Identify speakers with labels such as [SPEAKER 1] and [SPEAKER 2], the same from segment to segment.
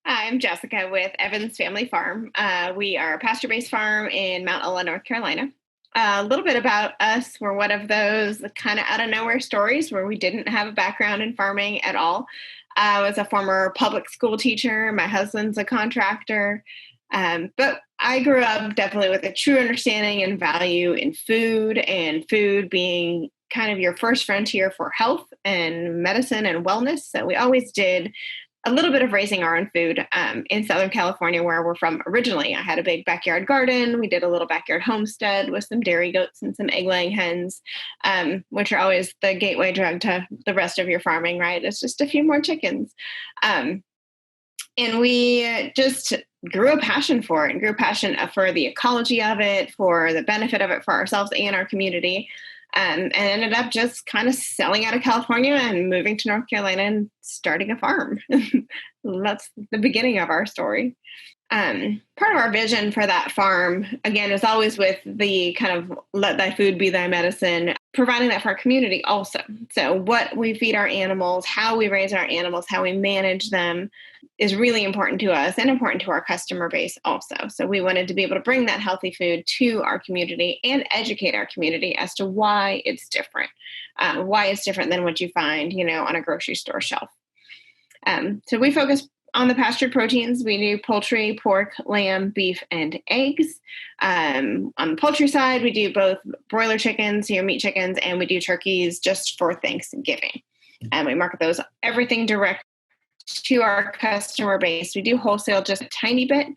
[SPEAKER 1] Hi, I'm Jessica with Evans Family Farm. We are a pasture-based farm in Mount Ella, North Carolina. A little bit about us. We're one of those kind of out of nowhere stories where we didn't have a background in farming at all. I was a former public school teacher. My husband's a contractor. But I grew up definitely with a true understanding and value in food, and food being kind of your first frontier for health and medicine and wellness. So we always did a little bit of raising our own food in Southern California, where we're from originally. I had a big backyard garden. We did a little backyard homestead with some dairy goats and some egg laying hens, which are always the gateway drug to the rest of your farming, right? It's just a few more chickens. Um, and we just grew a passion for it and grew a passion for the ecology of it, for the benefit of it for ourselves and our community. And ended up just kind of selling out of California and moving to North Carolina and starting a farm. That's the beginning of our story. Part of our vision for that farm, again, is always with the kind of let thy food be thy medicine, providing that for our community also. So, what we feed our animals, how we raise our animals, how we manage them is really important to us and important to our customer base also. So, we wanted to be able to bring that healthy food to our community and educate our community as to why it's different, than what you find, on a grocery store shelf. So we focus on the pastured proteins. We do poultry, pork, lamb, beef, and eggs. On the poultry side, we do both broiler chickens, your meat chickens, and we do turkeys just for Thanksgiving. And we market those everything direct to our customer base. We do wholesale just a tiny bit.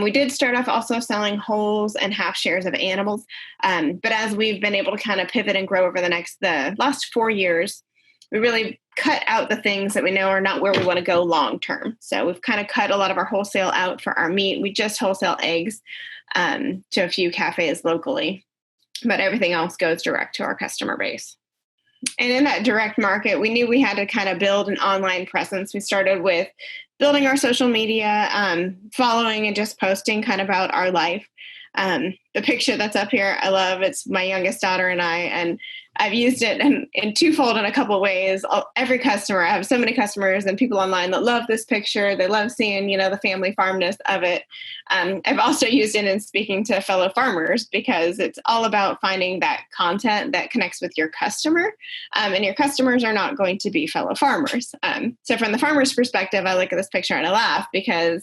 [SPEAKER 1] We did start off also selling wholes and half shares of animals. But as we've been able to kind of pivot and grow over the last 4 years, we really cut out the things that we know are not where we want to go long term. So we've kind of cut a lot of our wholesale out for our meat. We just wholesale eggs to a few cafes locally, but everything else goes direct to our customer base. And in that direct market, we knew we had to kind of build an online presence. We started with building our social media, following and just posting kind of about our life. The picture that's up here, I love. It's my youngest daughter and I, and I've used it in twofold in a couple of ways. Every customer, I have so many customers and people online that love this picture. They love seeing, the family farmness of it. I've also used it in speaking to fellow farmers because it's all about finding that content that connects with your customer. And your customers are not going to be fellow farmers. So from the farmer's perspective, I look at this picture and I laugh because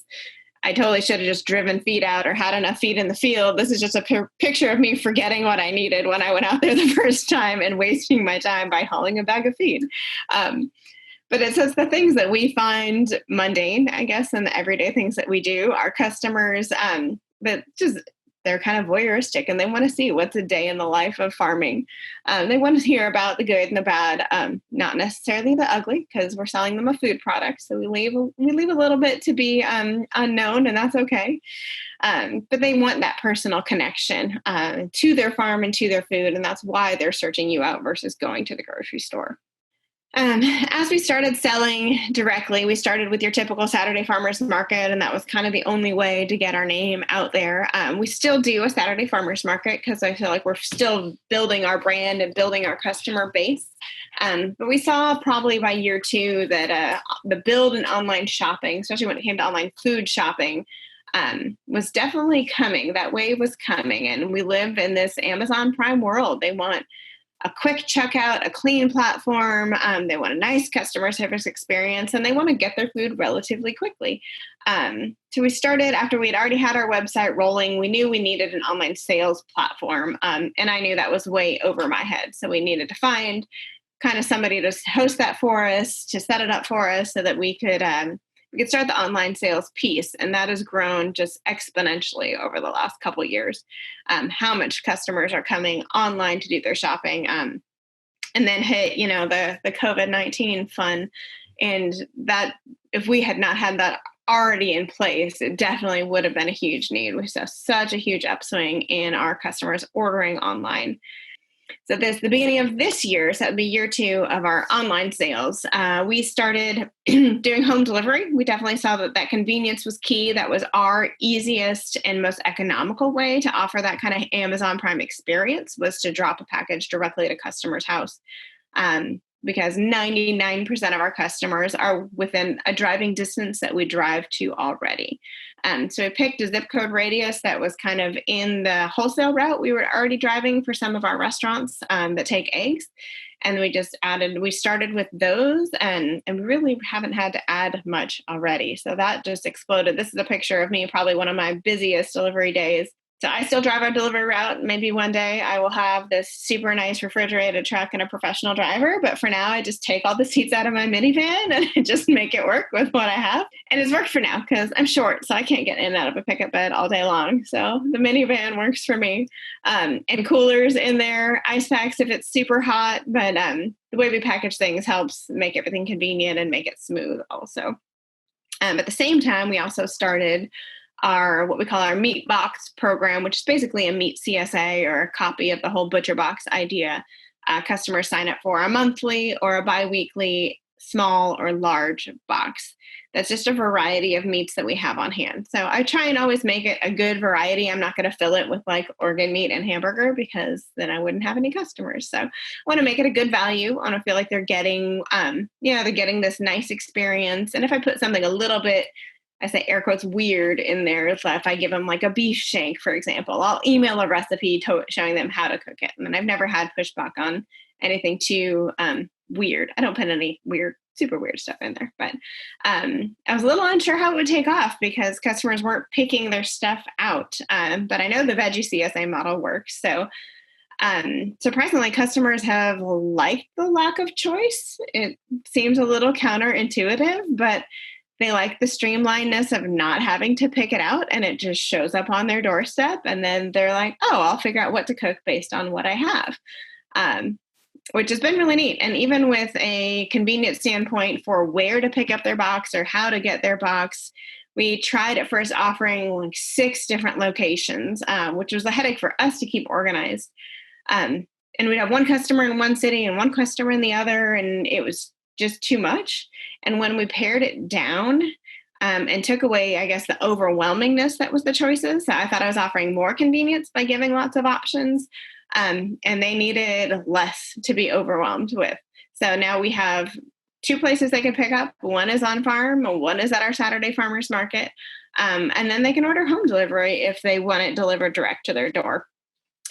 [SPEAKER 1] I totally should have just driven feed out or had enough feed in the field. This is just a picture of me forgetting what I needed when I went out there the first time and wasting my time by hauling a bag of feed. But it says the things that we find mundane, I guess, and the everyday things that we do. Our customers, that just they're kind of voyeuristic and they want to see what's a day in the life of farming. They want to hear about the good and the bad, not necessarily the ugly, because we're selling them a food product. So we leave a little bit to be unknown, and that's okay. But they want that personal connection to their farm and to their food, and that's why they're searching you out versus going to the grocery store. As we started selling directly, we started with your typical Saturday farmers market, and that was kind of the only way to get our name out there. We still do a Saturday farmers market because I feel like we're still building our brand and building our customer base. But we saw probably by year 2 that the build in online shopping, especially when it came to online food shopping, was definitely coming. That wave was coming, and we live in this Amazon Prime world. They want a quick checkout, a clean platform. They want a nice customer service experience, and they want to get their food relatively quickly. So we started after we had already had our website rolling. We knew we needed an online sales platform, and I knew that was way over my head. So we needed to find kind of somebody to host that for us, to set it up for us, so that we could start the online sales piece. And that has grown just exponentially over the last couple of years, how much customers are coming online to do their shopping. And then hit, the COVID-19 fun. And that if we had not had that already in place, it definitely would have been a huge need. We saw such a huge upswing in our customers ordering online. So this the beginning of this year, so that would be year 2 of our online sales. We started doing home delivery. We definitely saw that convenience was key. That was our easiest and most economical way to offer that kind of Amazon Prime experience, was to drop a package directly at a customer's house. because 99% of our customers are within a driving distance that we drive to already. So we picked a zip code radius that was kind of in the wholesale route we were already driving for some of our restaurants that take eggs. And we started with those, and we really haven't had to add much already. So that just exploded. This is a picture of me, probably one of my busiest delivery days. So I still drive our delivery route. Maybe one day I will have this super nice refrigerated truck and a professional driver. But for now, I just take all the seats out of my minivan and I just make it work with what I have. And it's worked for now because I'm short, so I can't get in and out of a pickup bed all day long. So the minivan works for me. And coolers in there, ice packs if it's super hot. But the way we package things helps make everything convenient and make it smooth also. At the same time, we also started what we call our meat box program, which is basically a meat CSA or a copy of the whole butcher box idea. Customers sign up for a monthly or a biweekly small or large box. That's just a variety of meats that we have on hand. So I try and always make it a good variety. I'm not going to fill it with like organ meat and hamburger because then I wouldn't have any customers. So I want to make it a good value. I want to feel like they're getting, they're getting this nice experience. And if I put something a little bit, I say air quotes, weird in there. If I give them like a beef shank, for example, I'll email a recipe showing them how to cook it. And I've never had pushback on anything too weird. I don't put any super weird stuff in there. But I was a little unsure how it would take off because customers weren't picking their stuff out. But I know the veggie CSA model works. So surprisingly, customers have liked the lack of choice. It seems a little counterintuitive, but they like the streamlinedness of not having to pick it out and it just shows up on their doorstep. And then they're like, oh, I'll figure out what to cook based on what I have, which has been really neat. And even with a convenient standpoint for where to pick up their box or how to get their box, we tried at first offering like 6 different locations, which was a headache for us to keep organized. And we'd have one customer in one city and one customer in the other, and it was just too much. And when we pared it down and took away, I guess, the overwhelmingness that was the choices, so I thought I was offering more convenience by giving lots of options, and they needed less to be overwhelmed with. So now we have 2 places they can pick up. One is on farm, one is at our Saturday farmers market, and then they can order home delivery if they want it delivered direct to their door.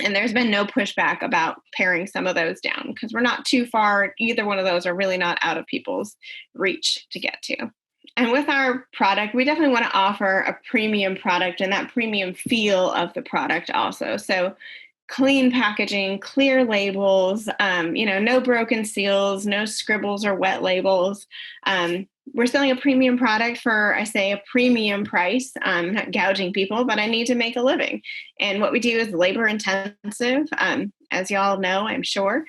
[SPEAKER 1] And there's been no pushback about paring some of those down because we're not too far. Either one of those are really not out of people's reach to get to. And with our product, we definitely want to offer a premium product and that premium feel of the product also. So clean packaging, clear labels, no broken seals, no scribbles or wet labels. We're selling a premium product for, I say, a premium price. I'm not gouging people, but I need to make a living. And what we do is labor intensive, as y'all know, I'm sure.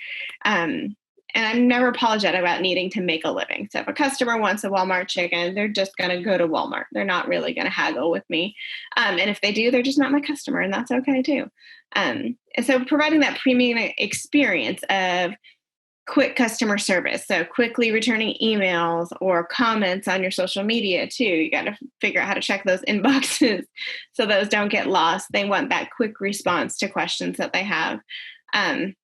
[SPEAKER 1] And I'm never apologetic about needing to make a living. So if a customer wants a Walmart chicken, they're just going to go to Walmart. They're not really going to haggle with me. And if they do, they're just not my customer, and that's okay too. And so providing that premium experience of quick customer service. So quickly returning emails or comments on your social media too. You got to figure out how to check those inboxes so those don't get lost. They want that quick response to questions that they have. And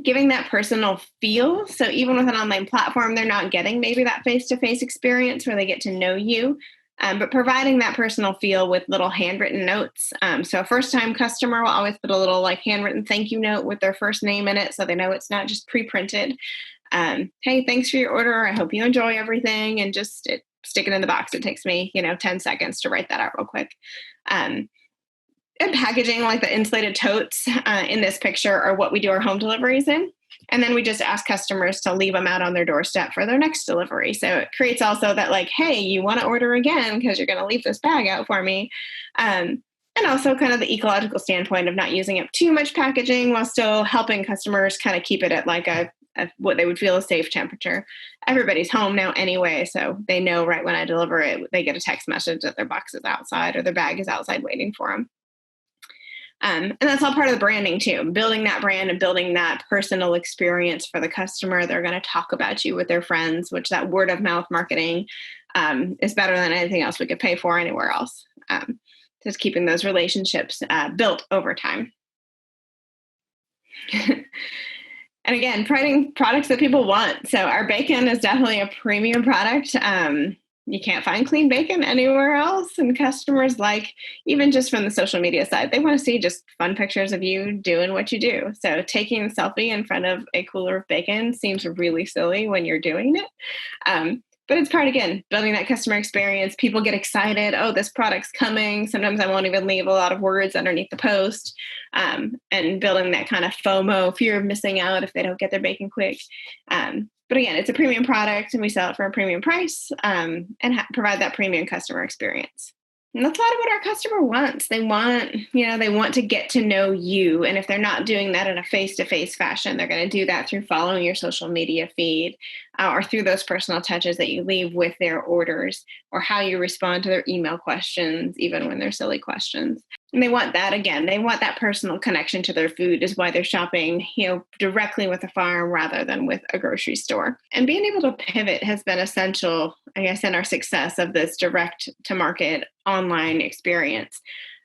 [SPEAKER 1] giving that personal feel. So even with an online platform, they're not getting maybe that face-to-face experience where they get to know you. But providing that personal feel with little handwritten notes. So a first-time customer will always put a little like handwritten thank you note with their first name in it so they know it's not just pre-printed. Hey, thanks for your order. I hope you enjoy everything. And just stick it in the box. It takes me, 10 seconds to write that out real quick. And packaging like the insulated totes in this picture are what we do our home deliveries in. And then we just ask customers to leave them out on their doorstep for their next delivery. So it creates also that like, hey, you want to order again because you're going to leave this bag out for me. And also kind of the ecological standpoint of not using up too much packaging while still helping customers kind of keep it at like a what they would feel a safe temperature. Everybody's home now anyway, so they know right when I deliver it, they get a text message that their box is outside or their bag is outside waiting for them. And that's all part of the branding too, building that brand and building that personal experience for the customer. They're going to talk about you with their friends, which that word of mouth marketing is better than anything else we could pay for anywhere else. Just keeping those relationships built over time. And again, providing products that people want. So our bacon is definitely a premium product. You can't find clean bacon anywhere else. And customers like, even just from the social media side, they want to see just fun pictures of you doing what you do. So taking a selfie in front of a cooler of bacon seems really silly when you're doing it. But it's part, again, building that customer experience. People get excited. Oh, this product's coming. Sometimes I won't even leave a lot of words underneath the post, and building that kind of FOMO, fear of missing out if they don't get their bacon quick. But again, it's a premium product and we sell it for a premium price, and provide that premium customer experience. And that's a lot of what our customer wants. They want to get to know you. And if they're not doing that in a face-to-face fashion, they're going to do that through following your social media feed, or through those personal touches that you leave with their orders, or how you respond to their email questions, even when they're silly questions. And they want that, again, they want that personal connection to their food, is why they're shopping, directly with a farm rather than with a grocery store. And being able to pivot has been essential, I guess, in our success of this direct to market online experience.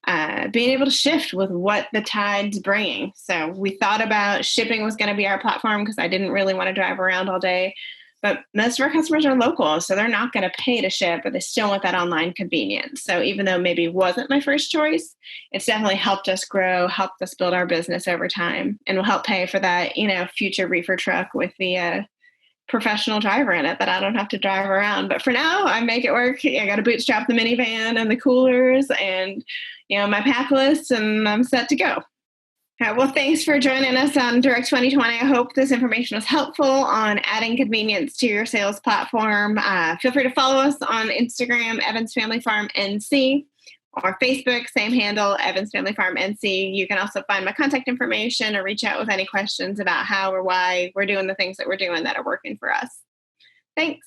[SPEAKER 1] Being able to shift with what the tide's bringing. So we thought about shipping was going to be our platform because I didn't really want to drive around all day. But most of our customers are local, so they're not going to pay to ship, but they still want that online convenience. So even though maybe it wasn't my first choice, it's definitely helped us grow, helped us build our business over time, and will help pay for that, future reefer truck with the professional driver in it that I don't have to drive around. But for now, I make it work. I got to bootstrap the minivan and the coolers and, my pack list, and I'm set to go. Well, thanks for joining us on Direct 2020. I hope this information was helpful on adding convenience to your sales platform. Feel free to follow us on Instagram, Evans Family Farm NC, or Facebook, same handle, Evans Family Farm NC. You can also find my contact information or reach out with any questions about how or why we're doing the things that we're doing that are working for us. Thanks.